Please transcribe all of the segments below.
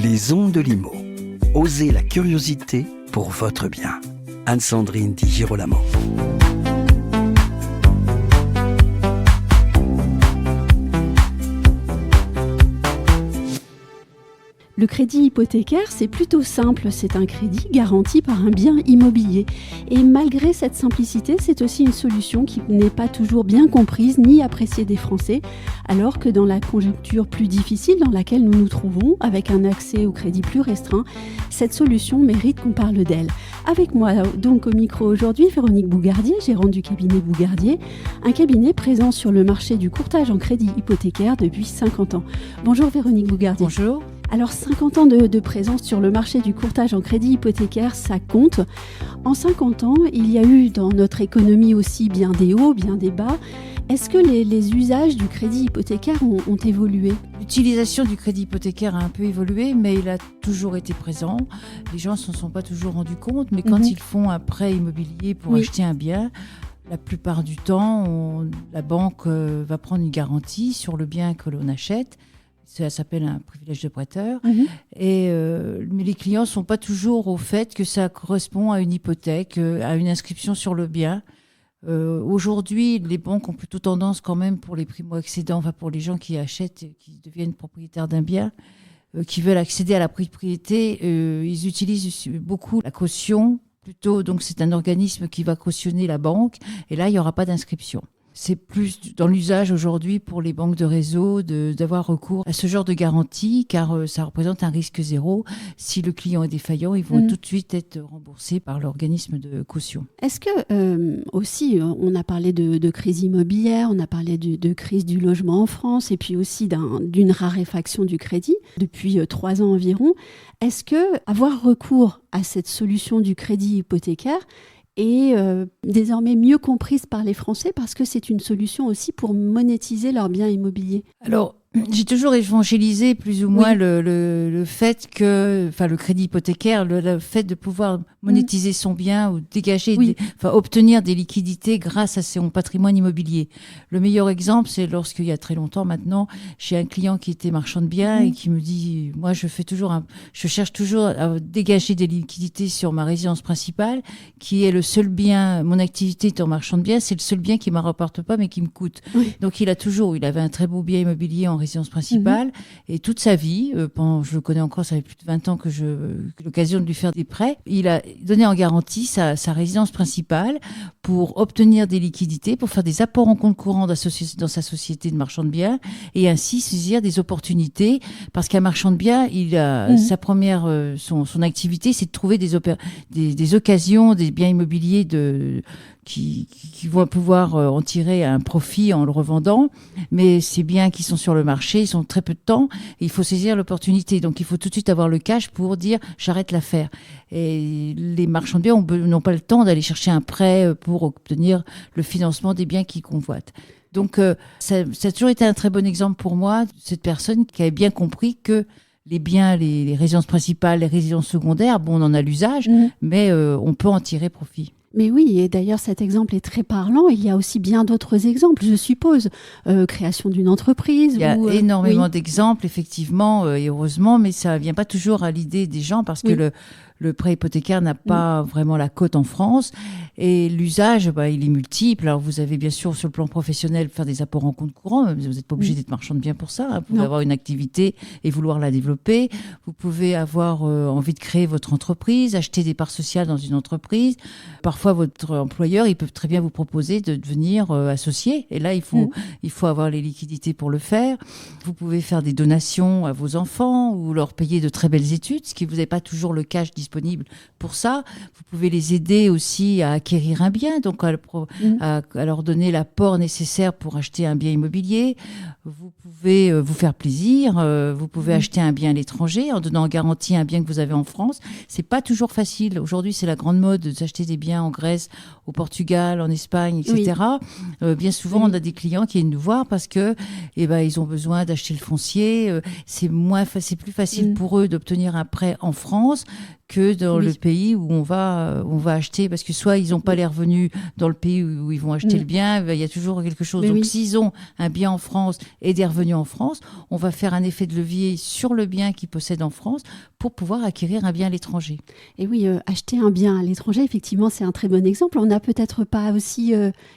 Les ondes de Limo. Osez la curiosité pour votre bien. Anne-Sandrine Di Girolamo. Le crédit hypothécaire, c'est plutôt simple. C'est un crédit garanti par un bien immobilier. Et malgré cette simplicité, c'est aussi une solution qui n'est pas toujours bien comprise ni appréciée des Français, alors que dans la conjoncture plus difficile dans laquelle nous nous trouvons, avec un accès au crédit plus restreint, cette solution mérite qu'on parle d'elle. Avec moi donc au micro aujourd'hui, Véronique Bougardier, gérante du cabinet Bougardier, un cabinet présent sur le marché du courtage en crédit hypothécaire depuis 50 ans. Bonjour Véronique Bougardier. Bonjour. Alors 50 ans de présence sur le marché du courtage en crédit hypothécaire, ça compte. En 50 ans, il y a eu dans notre économie aussi bien des hauts, bien des bas. Est-ce que les usages du crédit hypothécaire ont évolué ? L'utilisation du crédit hypothécaire a un peu évolué, mais il a toujours été présent. Les gens ne s'en sont pas toujours rendus compte, mais quand ils font un prêt immobilier pour acheter un bien, la plupart du temps, la banque va prendre une garantie sur le bien que l'on achète. Ça s'appelle un privilège de prêteur. Mais les clients ne sont pas toujours au fait que ça correspond à une hypothèque, à une inscription sur le bien. Aujourd'hui, les banques ont plutôt tendance quand même pour les primo-accédants, enfin pour les gens qui achètent, qui deviennent propriétaires d'un bien, qui veulent accéder à la propriété, ils utilisent beaucoup la caution. Plutôt, donc c'est un organisme qui va cautionner la banque et là, il n'y aura pas d'inscription. C'est plus dans l'usage aujourd'hui pour les banques de réseau d'avoir recours à ce genre de garantie car ça représente un risque zéro. Si le client est défaillant, ils vont tout de suite être remboursés par l'organisme de caution. Est-ce que aussi, on a parlé de crise immobilière, on a parlé de crise du logement en France et puis aussi d'une raréfaction du crédit depuis 3 ans environ. Est-ce que avoir recours à cette solution du crédit hypothécaire est désormais mieux comprise par les Français parce que c'est une solution aussi pour monétiser leurs biens immobiliers? Alors, j'ai toujours évangélisé plus ou moins le fait que, enfin le crédit hypothécaire, le fait de pouvoir monétiser son bien ou dégager, obtenir des liquidités grâce à son patrimoine immobilier. Le meilleur exemple, c'est lorsqu'il y a très longtemps maintenant, j'ai un client qui était marchand de biens et qui me dit, moi je cherche toujours à dégager des liquidités sur ma résidence principale, qui est le seul bien, mon activité étant marchand de biens, c'est le seul bien qui ne me rapporte pas mais qui me coûte. Donc il avait un très beau bien immobilier en résidence principale et toute sa vie, je le connais encore, ça fait plus de 20 ans que j'ai l'occasion de lui faire des prêts, il a donné en garantie sa résidence principale pour obtenir des liquidités, pour faire des apports en compte courant dans sa société de marchand de biens et ainsi saisir des opportunités parce qu'un marchand de biens, il a son activité, c'est de trouver des occasions, des biens immobiliers qui vont pouvoir en tirer un profit en le revendant, mais ces biens qui sont sur le marché, ils sont très peu de temps, et il faut saisir l'opportunité. Donc il faut tout de suite avoir le cash pour dire j'arrête l'affaire. Et les marchands de biens n'ont pas le temps d'aller chercher un prêt pour obtenir le financement des biens qu'ils convoitent. Donc ça a toujours été un très bon exemple pour moi, cette personne qui avait bien compris que les biens, les résidences principales, les résidences secondaires, on en a l'usage, mais on peut en tirer profit. Mais oui, et d'ailleurs cet exemple est très parlant. Il y a aussi bien d'autres exemples, je suppose. Création d'une entreprise. Il y a énormément d'exemples, effectivement, et heureusement, mais ça ne vient pas toujours à l'idée des gens parce que le prêt hypothécaire n'a pas vraiment la cote en France et l'usage, il est multiple. Alors vous avez bien sûr sur le plan professionnel faire des apports en compte courant, vous n'êtes pas obligé d'être marchand de biens pour ça. Vous pouvez avoir une activité et vouloir la développer. Vous pouvez avoir envie de créer votre entreprise, acheter des parts sociales dans une entreprise. Parfois votre employeur, il peut très bien vous proposer de devenir associé et là il faut avoir les liquidités pour le faire. Vous pouvez faire des donations à vos enfants ou leur payer de très belles études, ce qui vous n'est pas toujours le cash disponible pour ça. Vous pouvez les aider aussi à acquérir un bien, donc à leur donner l'apport nécessaire pour acheter un bien immobilier. Vous pouvez vous faire plaisir, vous pouvez acheter un bien à l'étranger en donnant en garantie un bien que vous avez en France. C'est pas toujours facile. Aujourd'hui, c'est la grande mode de s'acheter des biens en Grèce, au Portugal, en Espagne, etc. Bien souvent, on a des clients qui viennent nous voir parce que ils ont besoin d'acheter le foncier. C'est plus facile pour eux d'obtenir un prêt en France que dans le pays où on va acheter, parce que soit ils n'ont pas les revenus dans le pays où ils vont acheter le bien, il y a toujours quelque chose. Donc s'ils ont un bien en France et des revenus en France, on va faire un effet de levier sur le bien qu'ils possèdent en France pour pouvoir acquérir un bien à l'étranger. Et oui, acheter un bien à l'étranger, effectivement, c'est un très bon exemple. On n'a peut-être pas aussi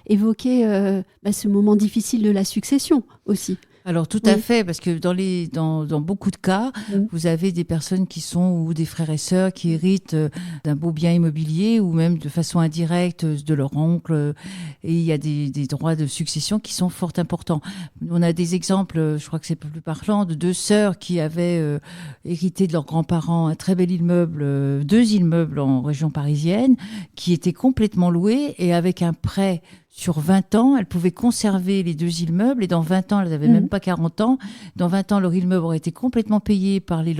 évoqué ce moment difficile de la succession aussi. Alors tout à fait, parce que dans beaucoup de cas, vous avez des personnes qui sont, ou des frères et sœurs qui héritent d'un beau bien immobilier, ou même de façon indirecte de leur oncle, et il y a des droits de succession qui sont fort importants. On a des exemples, je crois que c'est plus parlant, de 2 sœurs qui avaient hérité de leurs grands-parents un très bel immeuble, 2 immeubles en région parisienne, qui étaient complètement loués, et avec un prêt sur 20 ans, elles pouvaient conserver les 2 immeubles, et dans 20 ans, elles n'avaient même pas 40 ans. Dans 20 ans, leur immeuble aurait été complètement payé par les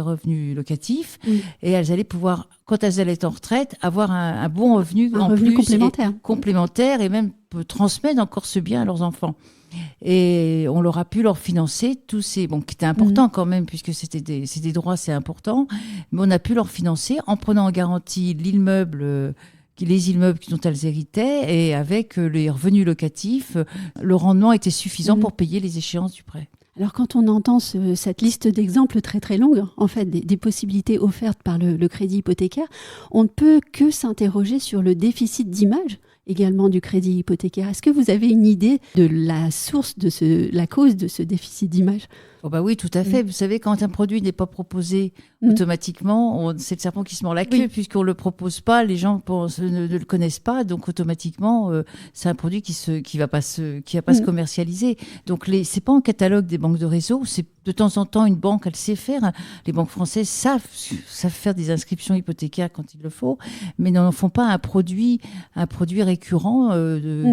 revenus locatifs, et elles allaient pouvoir, quand elles allaient être en retraite, avoir un bon revenu en revenu plus, complémentaire, et même transmettre encore ce bien à leurs enfants. Et on leur a pu leur financer tous ces, qui était important quand même, puisque c'est des droits, c'est important, mais on a pu leur financer en prenant en garantie les immeubles dont elles héritaient, et avec les revenus locatifs, le rendement était suffisant pour payer les échéances du prêt. Alors quand on entend cette liste d'exemples très très longue, en fait, des possibilités offertes par le crédit hypothécaire, on ne peut que s'interroger sur le déficit d'image également du crédit hypothécaire. Est-ce que vous avez une idée de la source la cause de ce déficit d'image ? Oh bah oui, tout à fait. Vous savez, quand un produit n'est pas proposé automatiquement, c'est le serpent qui se mord la queue, puisqu'on ne le propose pas, les gens ne le connaissent pas, donc automatiquement, c'est un produit qui va pas se commercialiser. Donc c'est pas en catalogue des banques de réseau, c'est de temps en temps une banque, elle sait faire. Les banques françaises savent faire des inscriptions hypothécaires quand il le faut, mais n'en font pas un produit récurrent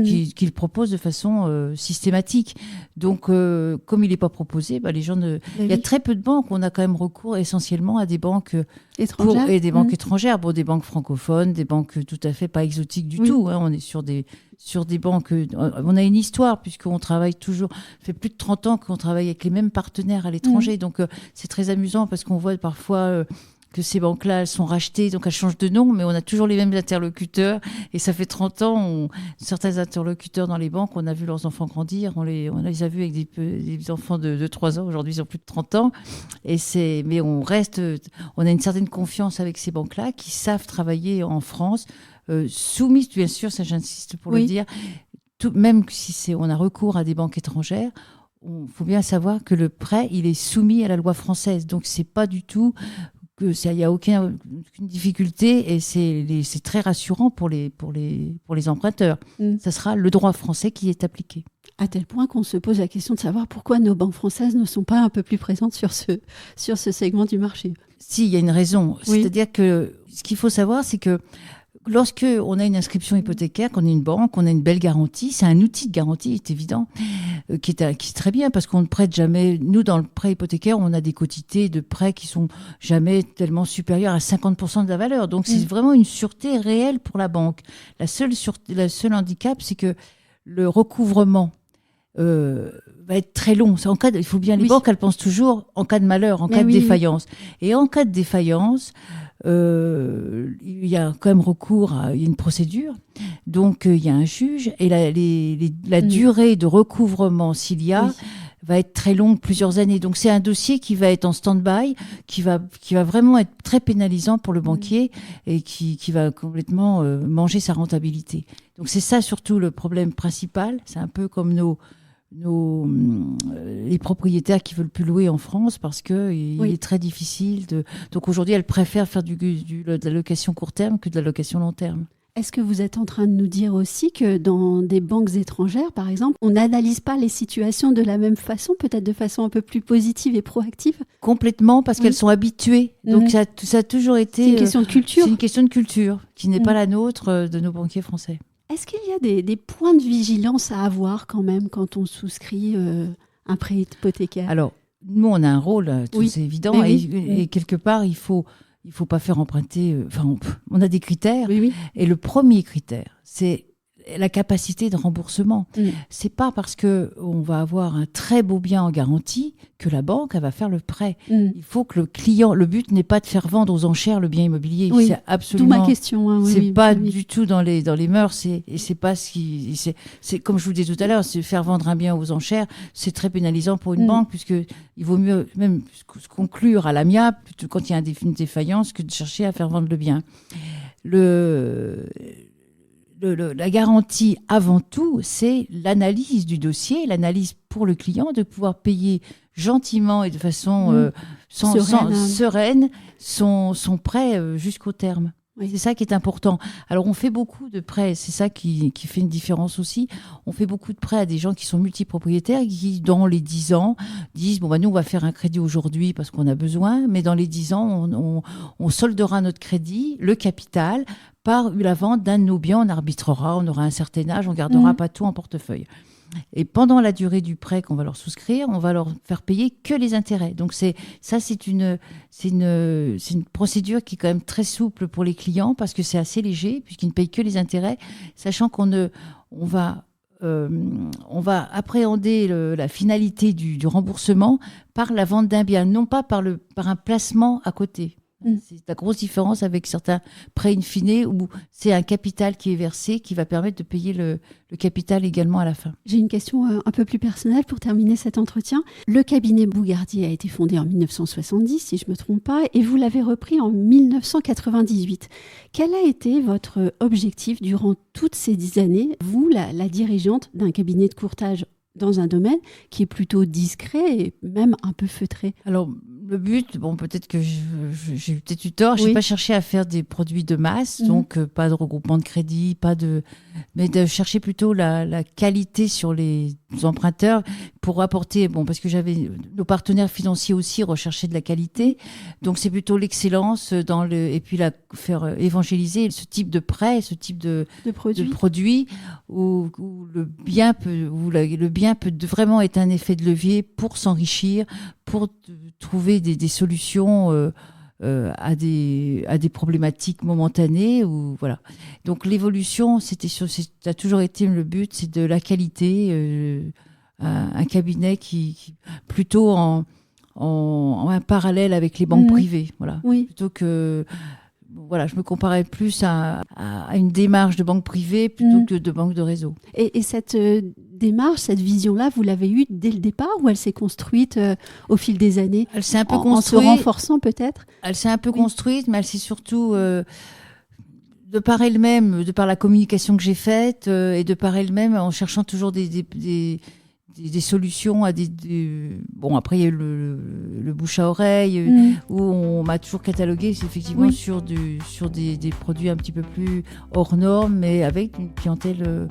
qu'ils proposent de façon systématique. Donc, comme il n'est pas proposé, les gens il y a très peu de banques. On a quand même recours essentiellement à des banques étrangères, et des banques étrangères, des banques francophones, des banques tout à fait pas exotiques du tout. On est sur des banques. On a une histoire puisqu'on travaille toujours. Ça fait plus de 30 ans qu'on travaille avec les mêmes partenaires à l'étranger. Donc c'est très amusant parce qu'on voit parfois que ces banques-là, elles sont rachetées, donc elles changent de nom, mais on a toujours les mêmes interlocuteurs. Et ça fait 30 ans, certains interlocuteurs dans les banques, on a vu leurs enfants grandir, on les a vus avec des enfants de 3 ans, aujourd'hui ils ont plus de 30 ans. Mais on a une certaine confiance avec ces banques-là qui savent travailler en France, soumises, bien sûr, ça j'insiste pour le dire, même si on a recours à des banques étrangères, il faut bien savoir que le prêt, il est soumis à la loi française. Donc c'est pas du tout... il n'y a aucune difficulté, et c'est très rassurant pour les emprunteurs. Ça sera le droit français qui est appliqué. À tel point qu'on se pose la question de savoir pourquoi nos banques françaises ne sont pas un peu plus présentes sur ce segment du marché. Si, il y a une raison. C'est-à-dire que ce qu'il faut savoir, c'est que lorsque on a une inscription hypothécaire, qu'on est une banque, on a une belle garantie, c'est un outil de garantie, c'est évident, qui est très bien, parce qu'on ne prête jamais. Nous, dans le prêt hypothécaire, on a des quotités de prêts qui sont jamais tellement supérieures à 50% de la valeur. Donc, c'est vraiment une sûreté réelle pour la banque. La seule handicap, c'est que le recouvrement va être très long. Les banques, elles pensent toujours en cas de malheur, en cas de défaillance. Et en cas de défaillance, il y a quand même recours il y a une procédure, donc il y a un juge, et la durée de recouvrement, s'il y a, va être très longue, plusieurs années. Donc c'est un dossier qui va être en stand-by, qui va vraiment être très pénalisant pour le banquier, et qui va complètement manger sa rentabilité. Donc c'est ça surtout le problème principal. C'est un peu comme les propriétaires qui veulent plus louer en France, parce que il est très difficile donc aujourd'hui elles préfèrent faire de la location court terme que de la location long terme. Est-ce que vous êtes en train de nous dire aussi que dans des banques étrangères, par exemple, on n'analyse pas les situations de la même façon, peut-être de façon un peu plus positive et proactive ? Complètement, parce qu'elles sont habituées. Donc ça a toujours été... C'est une question de culture. C'est une question de culture qui n'est pas la nôtre de nos banquiers français. Est-ce qu'il y a des points de vigilance à avoir quand même quand on souscrit un prêt hypothécaire ? Alors, nous, on a un rôle, c'est évident, et quelque part, il faut pas faire emprunter... on a des critères, et le premier critère, c'est la capacité de remboursement. C'est pas parce que on va avoir un très beau bien en garantie que la banque elle va faire le prêt. Il faut que le client, le but n'est pas de faire vendre aux enchères le bien immobilier. Oui, c'est absolument. D'où ma question. Hein, c'est pas du tout dans les mœurs. Et c'est pas ce qui. C'est comme je vous disais tout à l'heure, c'est faire vendre un bien aux enchères, c'est très pénalisant pour une banque puisque il vaut mieux même se conclure à l'amiable quand il y a une défaillance que de chercher à faire vendre le bien. La garantie, avant tout, c'est l'analyse du dossier, l'analyse pour le client, de pouvoir payer gentiment et de façon sereine son prêt jusqu'au terme. Oui. C'est ça qui est important. Alors, on fait beaucoup de prêts, c'est ça qui fait une différence aussi. On fait beaucoup de prêts à des gens qui sont multipropriétaires, qui, dans les 10 ans, disent, nous, on va faire un crédit aujourd'hui parce qu'on a besoin, mais dans les 10 ans, on soldera notre crédit, le capital, par la vente d'un de nos biens, on arbitrera, on aura un certain âge, on gardera pas tout en portefeuille. Et pendant la durée du prêt qu'on va leur souscrire, on va leur faire payer que les intérêts. Donc c'est une procédure qui est quand même très souple pour les clients parce que c'est assez léger puisqu'ils ne payent que les intérêts, sachant on va appréhender la finalité du remboursement par la vente d'un bien, non pas par un placement à côté. C'est la grosse différence avec certains prêts in fine où c'est un capital qui est versé qui va permettre de payer le capital également à la fin. J'ai une question un peu plus personnelle pour terminer cet entretien. Le cabinet Bougardier a été fondé en 1970, si je ne me trompe pas, et vous l'avez repris en 1998. Quel a été votre objectif durant toutes ces 10 années, vous, la dirigeante d'un cabinet de courtage dans un domaine qui est plutôt discret et même un peu feutré? Alors, le but, peut-être que j'ai peut-être eu tort, je n'ai pas cherché à faire des produits de masse, donc pas de regroupement de crédit, mais de chercher plutôt la qualité sur les emprunteurs pour apporter, parce que nos partenaires financiers aussi recherchaient de la qualité, donc c'est plutôt l'excellence et puis faire évangéliser ce type de prêt, ce type de produit où le bien peut vraiment être un effet de levier pour s'enrichir, pour trouver des solutions à des problématiques momentanées. Voilà. Donc l'évolution, ça a toujours été le but, c'est de la qualité, un cabinet qui plutôt en un parallèle avec les banques privées. Voilà. Oui. Plutôt que... Voilà, je me comparais plus à une démarche de banque privée plutôt que de banque de réseau. Et cette démarche, cette vision-là, vous l'avez eue dès le départ ou elle s'est construite au fil des années? Elle s'est un peu construite. En se renforçant peut-être? Elle s'est un peu construite, mais elle s'est surtout, de par elle-même, de par la communication que j'ai faite et de par elle-même, en cherchant toujours des solutions à après il y a eu le bouche à oreille où on m'a toujours catalogué effectivement sur des produits un petit peu plus hors normes, mais avec une clientèle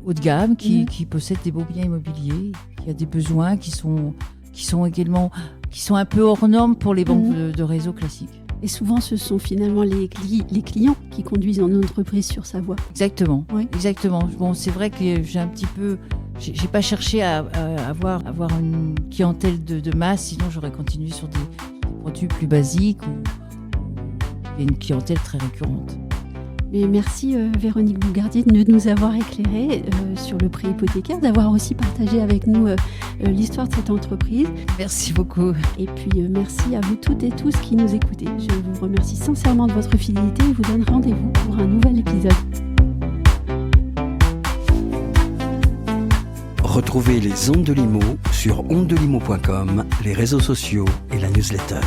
haut de gamme qui possède des beaux biens immobiliers, qui a des besoins qui sont également un peu hors normes pour les banques de réseau classiques. Et souvent, ce sont finalement les clients qui conduisent en entreprise sur sa voie. Exactement. Oui. Exactement. C'est vrai que j'ai pas cherché à avoir une clientèle de masse, sinon j'aurais continué sur des produits plus basiques ou une clientèle très récurrente. Mais merci Véronique Bougardier de nous avoir éclairé sur le prêt hypothécaire, d'avoir aussi partagé avec nous l'histoire de cette entreprise. Merci beaucoup. Et puis merci à vous toutes et tous qui nous écoutez. Je vous remercie sincèrement de votre fidélité et vous donne rendez-vous pour un nouvel épisode. Retrouvez les Ondes de Limo sur ondedelimo.com, les réseaux sociaux et la newsletter.